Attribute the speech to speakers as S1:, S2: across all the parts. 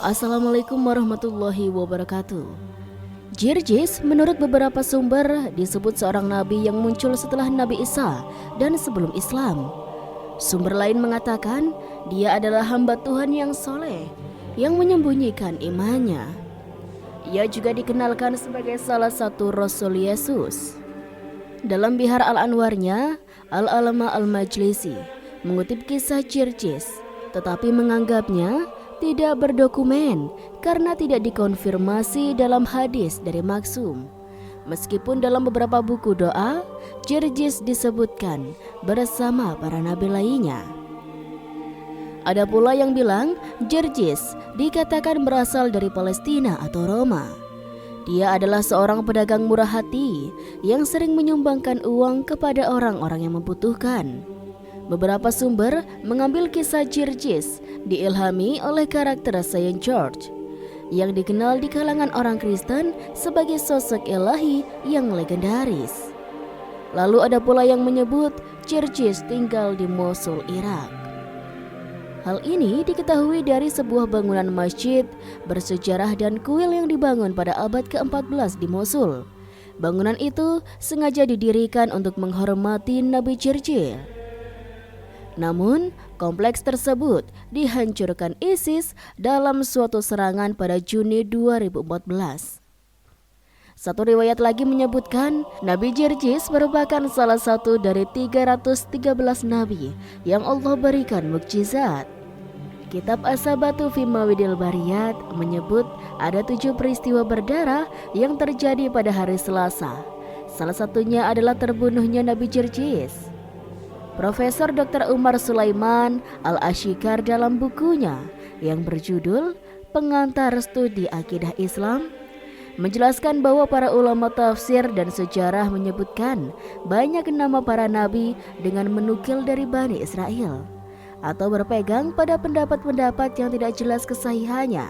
S1: Assalamualaikum warahmatullahi wabarakatuh. Jirjis menurut beberapa sumber disebut seorang nabi yang muncul setelah Nabi Isa dan sebelum Islam. Sumber lain mengatakan dia adalah hamba Tuhan yang soleh yang menyembunyikan imannya. Ia juga dikenalkan sebagai salah satu Rasul Yesus. Dalam Bihar Al-Anwarnya, Al-Alama Al-Majlisi mengutip kisah Jirjis, tetapi menganggapnya tidak berdokumen karena tidak dikonfirmasi dalam hadis dari Maksum. Meskipun dalam beberapa buku doa, Jirjis disebutkan bersama para nabi lainnya. Ada pula yang bilang Jirjis dikatakan berasal dari Palestina atau Roma. Dia adalah seorang pedagang murah hati yang sering menyumbangkan uang kepada orang-orang yang membutuhkan. Beberapa sumber mengambil kisah Jirjis diilhami oleh karakter Saint George yang dikenal di kalangan orang Kristen sebagai sosok ilahi yang legendaris. Lalu ada pula yang menyebut Jirjis tinggal di Mosul, Irak. Hal ini diketahui dari sebuah bangunan masjid bersejarah dan kuil yang dibangun pada abad ke-14 di Mosul. Bangunan itu sengaja didirikan untuk menghormati Nabi Jirjis. Namun, kompleks tersebut dihancurkan ISIS dalam suatu serangan pada Juni 2014. Satu riwayat lagi menyebutkan Nabi Jirjis merupakan salah satu dari 313 nabi yang Allah berikan mukjizat. Kitab As-Sabatu fi Mawidil Bariyat menyebut ada 7 peristiwa berdarah yang terjadi pada hari Selasa. Salah satunya adalah terbunuhnya Nabi Jirjis. Profesor Dr. Umar Sulaiman Al-Ashikar dalam bukunya yang berjudul Pengantar Studi Akidah Islam menjelaskan bahwa para ulama tafsir dan sejarah menyebutkan banyak nama para nabi dengan menukil dari Bani Israel atau berpegang pada pendapat-pendapat yang tidak jelas kesahihannya.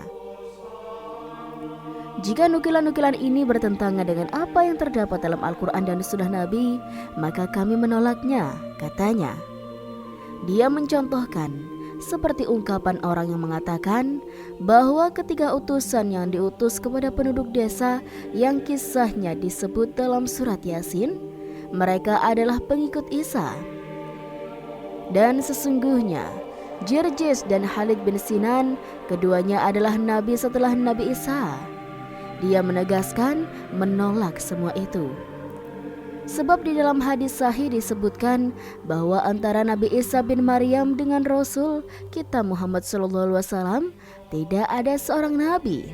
S1: Jika nukilan-nukilan ini bertentangan dengan apa yang terdapat dalam Al-Quran dan Sunnah Nabi, maka kami menolaknya, katanya. Dia mencontohkan seperti ungkapan orang yang mengatakan bahwa ketiga utusan yang diutus kepada penduduk desa yang kisahnya disebut dalam surat Yasin, mereka adalah pengikut Isa. Dan sesungguhnya Jirjis dan Khalid bin Sinan keduanya adalah nabi setelah Nabi Isa. Dia menegaskan menolak semua itu. Sebab di dalam hadis sahih disebutkan bahwa antara Nabi Isa bin Maryam dengan Rasul kita Muhammad SAW tidak ada seorang nabi.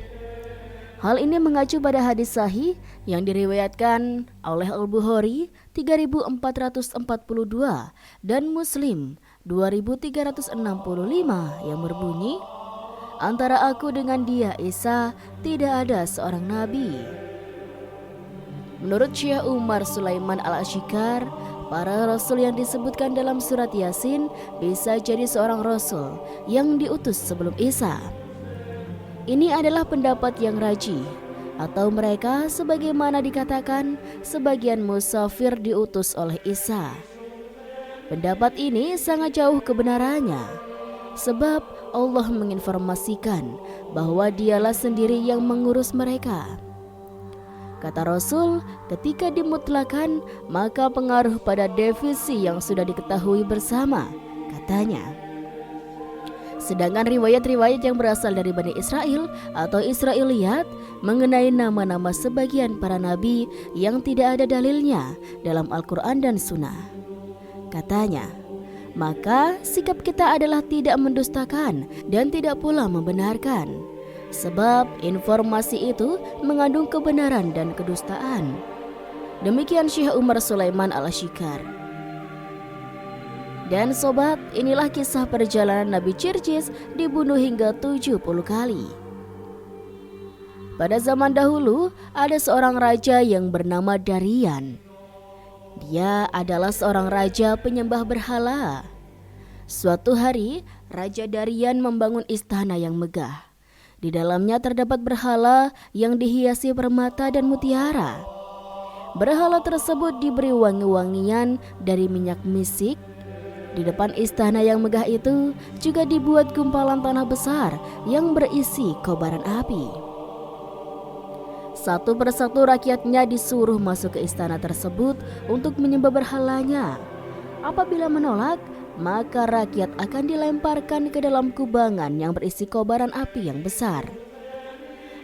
S1: Hal ini mengacu pada hadis sahih yang diriwayatkan oleh Al-Bukhari 3442 dan Muslim 2365 yang berbunyi, antara aku dengan dia Isa tidak ada seorang nabi. Menurut Syekh Umar Sulaiman Al-Ashikar, para rasul yang disebutkan dalam surat Yasin bisa jadi seorang rasul yang diutus sebelum Isa. Ini adalah pendapat yang rajih, atau mereka sebagaimana dikatakan sebagian musafir diutus oleh Isa. Pendapat ini sangat jauh kebenarannya, sebab Allah menginformasikan bahwa dialah sendiri yang mengurus mereka. Kata Rasul, ketika dimutlakan maka pengaruh pada definisi yang sudah diketahui bersama, katanya. Sedangkan riwayat-riwayat yang berasal dari Bani Israel atau Israiliyat mengenai nama-nama sebagian para nabi yang tidak ada dalilnya dalam Al-Quran dan Sunnah. Katanya, maka sikap kita adalah tidak mendustakan dan tidak pula membenarkan, sebab informasi itu mengandung kebenaran dan kedustaan. Demikian Syekh Umar Sulaiman Al-Ashikar. Dan sobat, inilah kisah perjalanan Nabi Jirjis dibunuh hingga 70 kali. Pada zaman dahulu, ada seorang raja yang bernama Darian. Dia adalah seorang raja penyembah berhala. Suatu hari, Raja Darian membangun istana yang megah. Di dalamnya terdapat berhala yang dihiasi permata dan mutiara. Berhala tersebut diberi wangi-wangian dari minyak misik Di depan istana yang megah itu juga dibuat gumpalan tanah besar yang berisi kobaran api. Satu persatu rakyatnya disuruh masuk ke istana tersebut untuk menyembah berhalanya. Apabila menolak, maka rakyat akan dilemparkan ke dalam kubangan yang berisi kobaran api yang besar.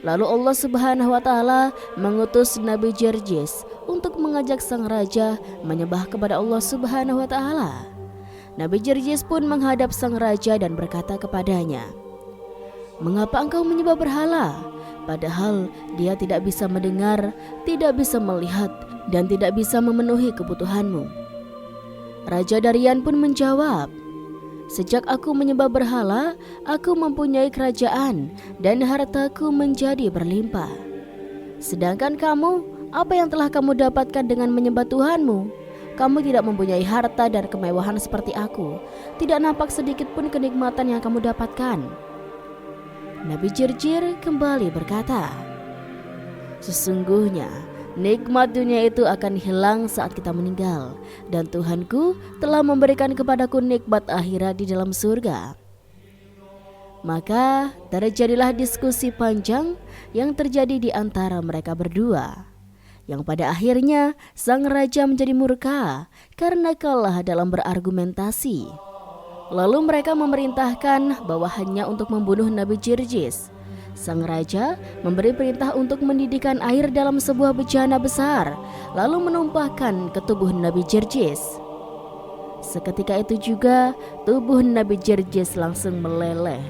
S1: Lalu Allah Subhanahu wa Ta'ala mengutus Nabi Jerjes untuk mengajak sang raja menyembah kepada Allah Subhanahu wa Ta'ala. Nabi Jerjes pun menghadap sang raja dan berkata kepadanya, "Mengapa engkau menyembah berhala? Padahal dia tidak bisa mendengar, tidak bisa melihat, dan tidak bisa memenuhi kebutuhanmu." Raja Darian pun menjawab, "Sejak aku menyembah berhala, aku mempunyai kerajaan dan hartaku menjadi berlimpah. Sedangkan kamu, apa yang telah kamu dapatkan dengan menyembah Tuhanmu? Kamu tidak mempunyai harta dan kemewahan seperti aku. Tidak nampak sedikit pun kenikmatan yang kamu dapatkan." Nabi Jerjis kembali berkata, "Sesungguhnya nikmat dunia itu akan hilang saat kita meninggal, dan Tuhanku telah memberikan kepadaku nikmat akhirat di dalam surga." Maka terjadilah diskusi panjang yang terjadi di antara mereka berdua, yang pada akhirnya sang raja menjadi murka karena kalah dalam berargumentasi. Lalu mereka memerintahkan bawahannya untuk membunuh Nabi Jerjis. Sang raja memberi perintah untuk mendidihkan air dalam sebuah bejana besar, lalu menumpahkan ke tubuh Nabi Jerjis. Seketika itu juga tubuh Nabi Jerjis langsung meleleh.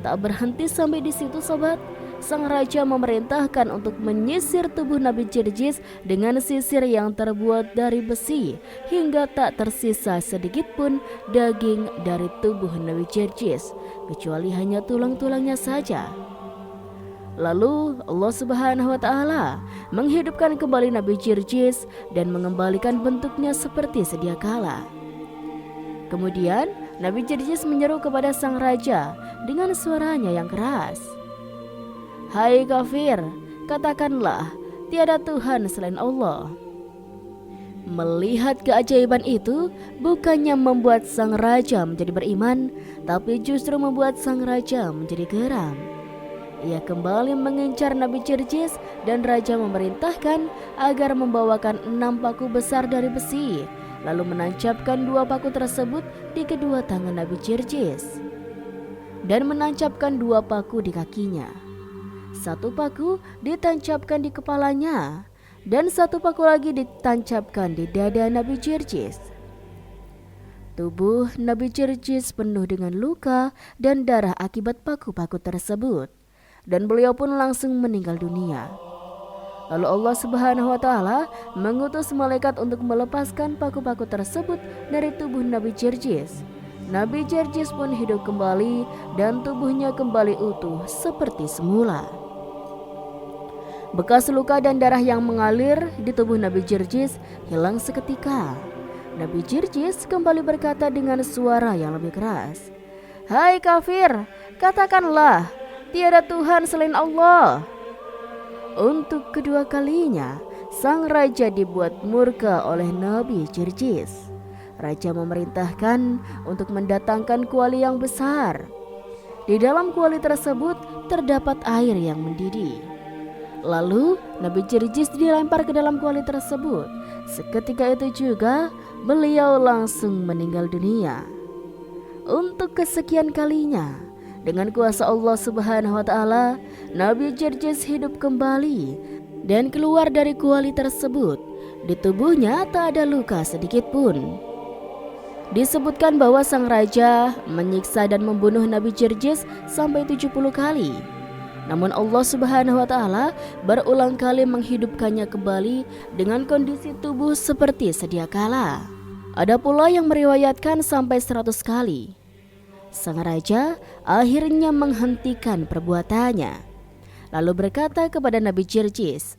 S1: Tak berhenti sampai di situ, sobat. Sang raja memerintahkan untuk menyisir tubuh Nabi Jerjis dengan sisir yang terbuat dari besi, hingga tak tersisa sedikit pun daging dari tubuh Nabi Jerjis, kecuali hanya tulang-tulangnya saja. Lalu Allah Subhanahu wa Ta'ala menghidupkan kembali Nabi Jerjis dan mengembalikan bentuknya seperti sedia kala. Kemudian Nabi Jerjis menyeru kepada sang raja dengan suaranya yang keras, "Hai kafir, katakanlah tiada Tuhan selain Allah." Melihat keajaiban itu bukannya membuat sang raja menjadi beriman, tapi justru membuat sang raja menjadi geram. Ia kembali mengincar Nabi Jerjis dan raja memerintahkan agar membawakan 6 paku besar dari besi, lalu menancapkan 2 paku tersebut di kedua tangan Nabi Jerjis dan menancapkan 2 paku di kakinya. 1 paku ditancapkan di kepalanya dan 1 paku lagi ditancapkan di dada Nabi Jerjis. Tubuh Nabi Jerjis penuh dengan luka dan darah akibat paku-paku tersebut, dan beliau pun langsung meninggal dunia. Lalu Allah Subhanahu wa Ta'ala mengutus malaikat untuk melepaskan paku-paku tersebut dari tubuh Nabi Jerjis. Nabi Jerjis pun hidup kembali dan tubuhnya kembali utuh seperti semula. Bekas luka dan darah yang mengalir di tubuh Nabi Jerjis hilang seketika. Nabi Jerjis kembali berkata dengan suara yang lebih keras, "Hai kafir, katakanlah tiada Tuhan selain Allah." Untuk kedua kalinya, sang raja dibuat murka oleh Nabi Jerjis. Raja memerintahkan untuk mendatangkan kuali yang besar. Di dalam kuali tersebut terdapat air yang mendidih. Lalu Nabi Jerjis dilempar ke dalam kuali tersebut. Seketika itu juga beliau langsung meninggal dunia. Untuk kesekian kalinya, dengan kuasa Allah Subhanahu wa Ta'ala, Nabi Jerjis hidup kembali dan keluar dari kuali tersebut. Di tubuhnya tak ada luka sedikit pun. Disebutkan bahwa sang raja menyiksa dan membunuh Nabi Jerjis sampai 70 kali. Namun Allah Subhanahu wa Ta'ala berulang kali menghidupkannya kembali dengan kondisi tubuh seperti sedia kala. Ada pula yang meriwayatkan sampai 100 kali. Sang raja akhirnya menghentikan perbuatannya, lalu berkata kepada Nabi Jerjis,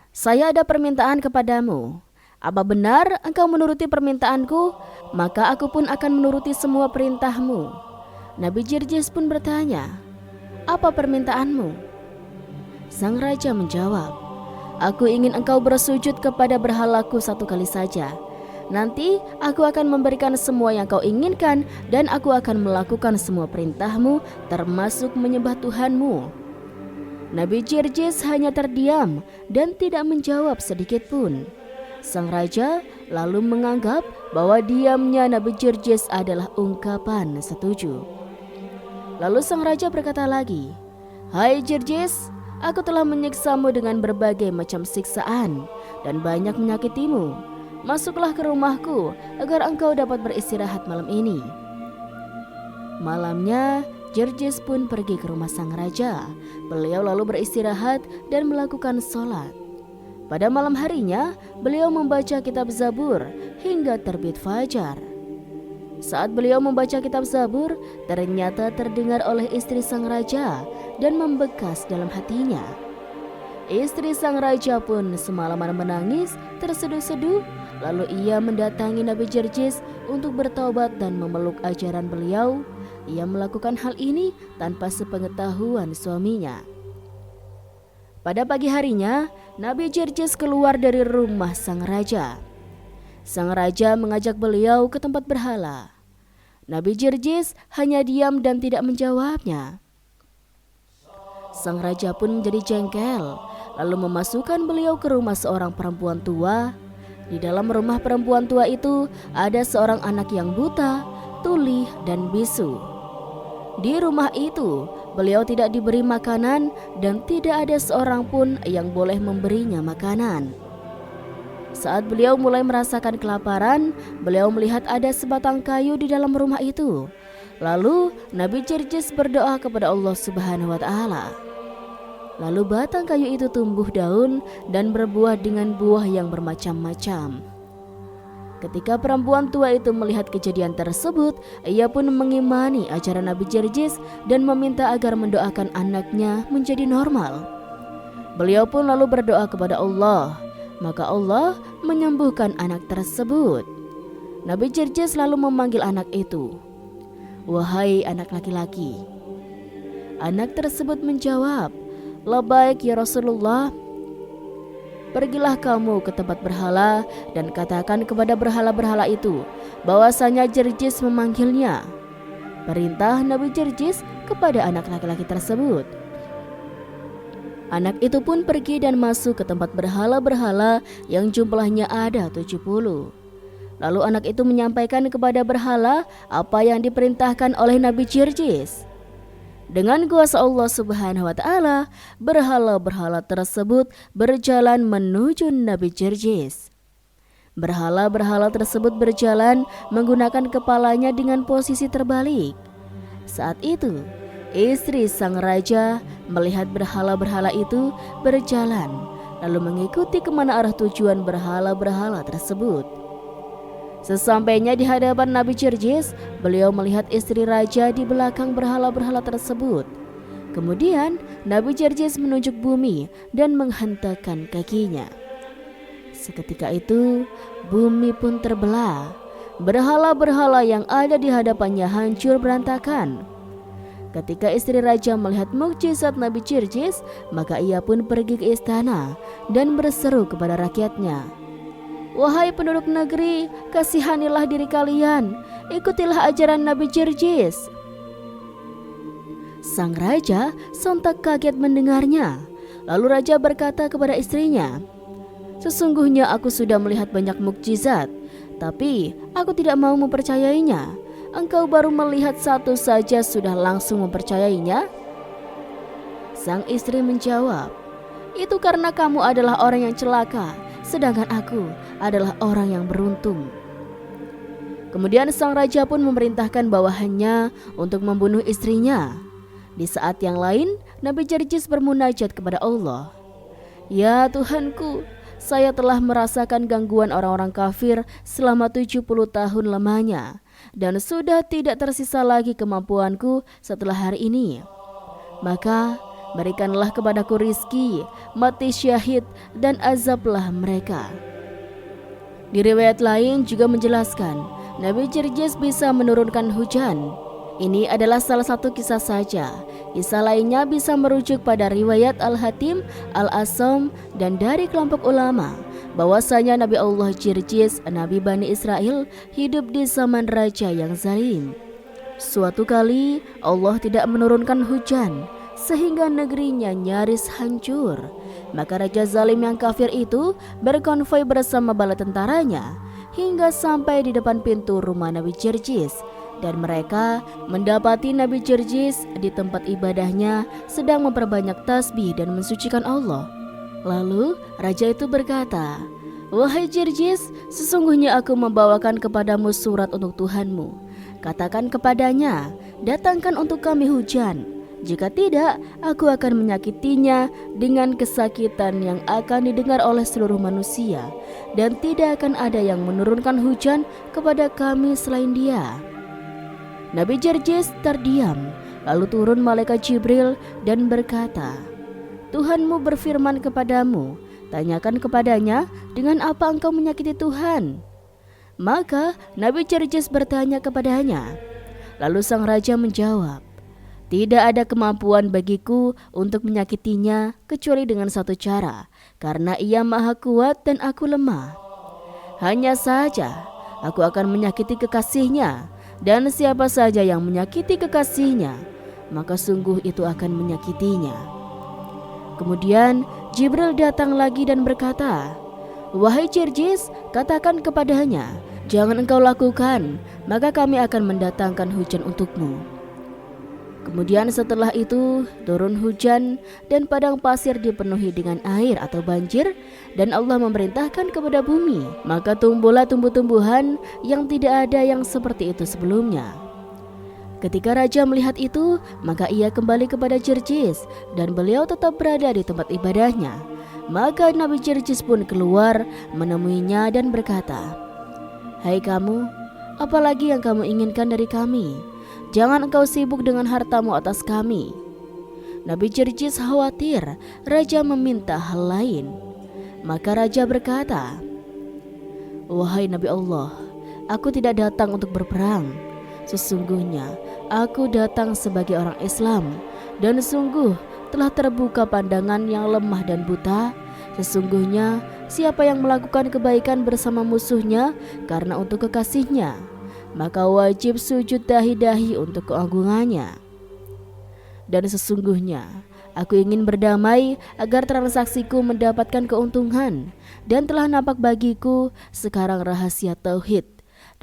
S1: "Saya ada permintaan kepadamu. Apa benar engkau menuruti permintaanku? Maka aku pun akan menuruti semua perintahmu." Nabi Jerjis pun bertanya, "Apa permintaanmu?" Sang raja menjawab, "Aku ingin engkau bersujud kepada berhalaku 1 kali saja." Nanti aku akan memberikan semua yang kau inginkan dan aku akan melakukan semua perintahmu termasuk menyembah Tuhanmu." Nabi Jirjis hanya terdiam dan tidak menjawab sedikit pun. Sang raja lalu menganggap bahwa diamnya Nabi Jirjis adalah ungkapan setuju. Lalu sang raja berkata lagi, "Hai Jirjis, aku telah menyiksamu dengan berbagai macam siksaan dan banyak menyakitimu. Masuklah ke rumahku agar engkau dapat beristirahat malam ini." Malamnya, Jirjis pun pergi ke rumah sang raja. Beliau lalu beristirahat dan melakukan sholat. Pada malam harinya, beliau membaca kitab Zabur hingga terbit fajar. Saat beliau membaca kitab Zabur, ternyata terdengar oleh istri sang raja dan membekas dalam hatinya. Istri sang raja pun semalaman menangis terseduh-seduh. Lalu ia mendatangi Nabi Jirjis untuk bertaubat dan memeluk ajaran beliau. Ia melakukan hal ini tanpa sepengetahuan suaminya. Pada pagi harinya, Nabi Jirjis keluar dari rumah sang raja. Sang raja mengajak beliau ke tempat berhala. Nabi Jirjis hanya diam dan tidak menjawabnya. Sang raja pun menjadi jengkel, lalu memasukkan beliau ke rumah seorang perempuan tua. Di dalam rumah perempuan tua itu ada seorang anak yang buta, tuli, dan bisu. Di rumah itu, beliau tidak diberi makanan dan tidak ada seorang pun yang boleh memberinya makanan. Saat beliau mulai merasakan kelaparan, beliau melihat ada sebatang kayu di dalam rumah itu. Lalu Nabi Jirjis berdoa kepada Allah Subhanahu wa Ta'ala. Lalu batang kayu itu tumbuh daun dan berbuah dengan buah yang bermacam-macam. Ketika perempuan tua itu melihat kejadian tersebut, ia pun mengimani ajaran Nabi Jirjis dan meminta agar mendoakan anaknya menjadi normal. Beliau pun lalu berdoa kepada Allah. Maka Allah menyembuhkan anak tersebut. Nabi Jirjis lalu memanggil anak itu, "Wahai anak laki-laki." Anak tersebut menjawab, "Labbaik ya Rasulullah." "Pergilah kamu ke tempat berhala dan katakan kepada berhala-berhala itu bahwasanya Jirjis memanggilnya." Perintah Nabi Jirjis kepada anak laki-laki tersebut. Anak itu pun pergi dan masuk ke tempat berhala-berhala yang jumlahnya ada 70. Lalu anak itu menyampaikan kepada berhala apa yang diperintahkan oleh Nabi Jirjis. Dengan kuasa Allah Subhanahu wa Ta'ala, berhala-berhala tersebut berjalan menuju Nabi Jirjis. Berhala-berhala tersebut berjalan menggunakan kepalanya dengan posisi terbalik. Saat itu, istri sang raja melihat berhala-berhala itu berjalan, lalu mengikuti kemana arah tujuan berhala-berhala tersebut. Sesampainya di hadapan Nabi Jirjis, beliau melihat istri raja di belakang berhala-berhala tersebut. Kemudian Nabi Jirjis menunjuk bumi dan menghentakkan kakinya. Seketika itu, bumi pun terbelah. Berhala-berhala yang ada di hadapannya hancur berantakan. Ketika istri raja melihat mukjizat Nabi Jirjis, maka ia pun pergi ke istana dan berseru kepada rakyatnya, "Wahai penduduk negeri, kasihanilah diri kalian, ikutilah ajaran Nabi Jirjis." Sang raja sontak kaget mendengarnya. Lalu raja berkata kepada istrinya, "Sesungguhnya aku sudah melihat banyak mukjizat, tapi aku tidak mau mempercayainya. Engkau baru melihat satu saja sudah langsung mempercayainya?" Sang istri menjawab, "Itu karena kamu adalah orang yang celaka, sedangkan aku adalah orang yang beruntung." Kemudian sang raja pun memerintahkan bawahannya untuk membunuh istrinya. Di saat yang lain, Nabi Jirjis bermunajat kepada Allah, "Ya Tuhanku, saya telah merasakan gangguan orang-orang kafir selama 70 tahun lamanya, dan sudah tidak tersisa lagi kemampuanku setelah hari ini. Maka berikanlah kepadaku rizki, mati syahid, dan azablah mereka." Di riwayat lain juga menjelaskan, Nabi Jirjis bisa menurunkan hujan. Ini adalah salah satu kisah saja. Kisah lainnya bisa merujuk pada riwayat Al-Hatim, Al-Asam, dan dari kelompok ulama bahwasanya Nabi Allah Jirjis, Nabi Bani Israel, hidup di zaman raja yang zalim. Suatu kali Allah tidak menurunkan hujan sehingga negerinya nyaris hancur. Maka raja zalim yang kafir itu berkonvoi bersama bala tentaranya hingga sampai di depan pintu rumah Nabi Jirjis. Dan mereka mendapati Nabi Jirjis di tempat ibadahnya sedang memperbanyak tasbih dan mensucikan Allah. Lalu raja itu berkata, "Wahai Jirjis, sesungguhnya aku membawakan kepadamu surat untuk Tuhanmu. Katakan kepadanya, datangkan untuk kami hujan. Jika tidak, aku akan menyakitinya dengan kesakitan yang akan didengar oleh seluruh manusia. Dan tidak akan ada yang menurunkan hujan kepada kami selain dia." Nabi Jirjis terdiam, lalu turun malaikat Jibril dan berkata, "Tuhanmu berfirman kepadamu, tanyakan kepadanya dengan apa engkau menyakiti Tuhan." Maka Nabi Jirjis bertanya kepadanya. Lalu sang raja menjawab, "Tidak ada kemampuan bagiku untuk menyakitinya kecuali dengan satu cara, karena ia maha kuat dan aku lemah. Hanya saja aku akan menyakiti kekasihnya, dan siapa saja yang menyakiti kekasihnya, maka sungguh itu akan menyakitinya." Kemudian Jibril datang lagi dan berkata, "Wahai Jirjis, katakan kepadanya, jangan engkau lakukan, maka kami akan mendatangkan hujan untukmu." Kemudian setelah itu turun hujan dan padang pasir dipenuhi dengan air atau banjir, dan Allah memerintahkan kepada bumi, maka tumbuhlah tumbuh-tumbuhan yang tidak ada yang seperti itu sebelumnya. Ketika raja melihat itu, maka ia kembali kepada Jirjis dan beliau tetap berada di tempat ibadahnya. Maka Nabi Jirjis pun keluar menemuinya dan berkata, "Hai kamu, apalagi yang kamu inginkan dari kami? Jangan engkau sibuk dengan hartamu atas kami." Nabi Jirjis khawatir raja meminta hal lain. Maka raja berkata, "Wahai Nabi Allah, aku tidak datang untuk berperang. Sesungguhnya aku datang sebagai orang Islam, dan sungguh telah terbuka pandangan yang lemah dan buta. Sesungguhnya siapa yang melakukan kebaikan bersama musuhnya karena untuk kekasihnya, maka wajib sujud dahi-dahi untuk keagungannya. Dan sesungguhnya aku ingin berdamai agar transaksiku mendapatkan keuntungan, dan telah nampak bagiku sekarang rahasia tauhid.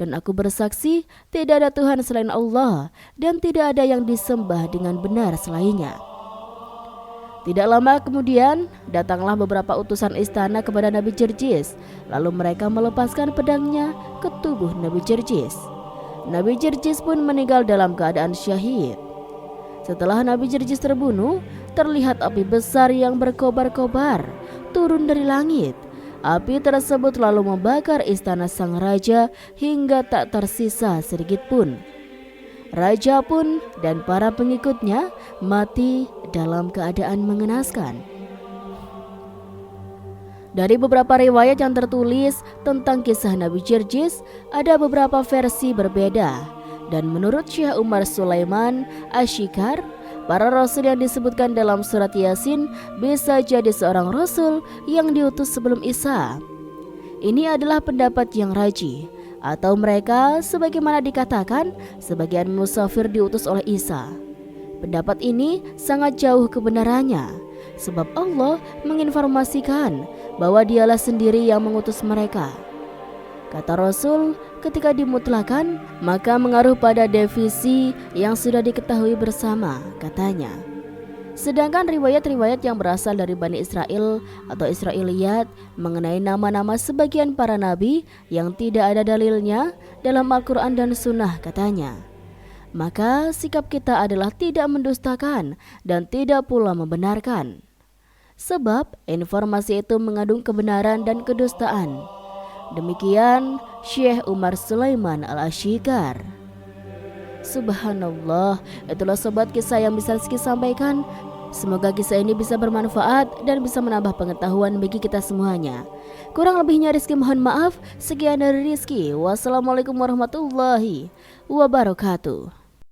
S1: Dan aku bersaksi tidak ada Tuhan selain Allah, dan tidak ada yang disembah dengan benar selainnya." Tidak lama kemudian datanglah beberapa utusan istana kepada Nabi Jirjis. Lalu mereka melepaskan pedangnya ke tubuh Nabi Jirjis. Nabi Jirjis pun meninggal dalam keadaan syahid. Setelah Nabi Jirjis terbunuh, terlihat api besar yang berkobar-kobar turun dari langit. Api tersebut lalu membakar istana sang raja hingga tak tersisa sedikit pun. Raja pun dan para pengikutnya mati dalam keadaan mengenaskan. Dari beberapa riwayat yang tertulis tentang kisah Nabi Jirjis, ada beberapa versi berbeda. Dan menurut Syekh Umar Sulaiman Asyikar, para rasul yang disebutkan dalam surat Yasin bisa jadi seorang rasul yang diutus sebelum Isa. Ini adalah pendapat yang rajih, atau mereka sebagaimana dikatakan sebagian musafir diutus oleh Isa. Pendapat ini sangat jauh kebenarannya, sebab Allah menginformasikan bahwa dialah sendiri yang mengutus mereka. Kata Rasul, ketika dimutlakan, maka mengaruh pada definisi yang sudah diketahui bersama, katanya. Sedangkan riwayat-riwayat yang berasal dari Bani Israel atau Israiliyat mengenai nama-nama sebagian para nabi yang tidak ada dalilnya dalam Al-Quran dan Sunnah, katanya. Maka sikap kita adalah tidak mendustakan dan tidak pula membenarkan. Sebab informasi itu mengandung kebenaran dan kedustaan. Demikian Syekh Umar Sulaiman Al-Asyikar. Subhanallah, itulah sobat kisah yang bisa Rizky sampaikan. Semoga kisah ini bisa bermanfaat dan bisa menambah pengetahuan bagi kita semuanya. Kurang lebihnya Rizky mohon maaf. Sekian dari Rizky. Wassalamualaikum warahmatullahi wabarakatuh.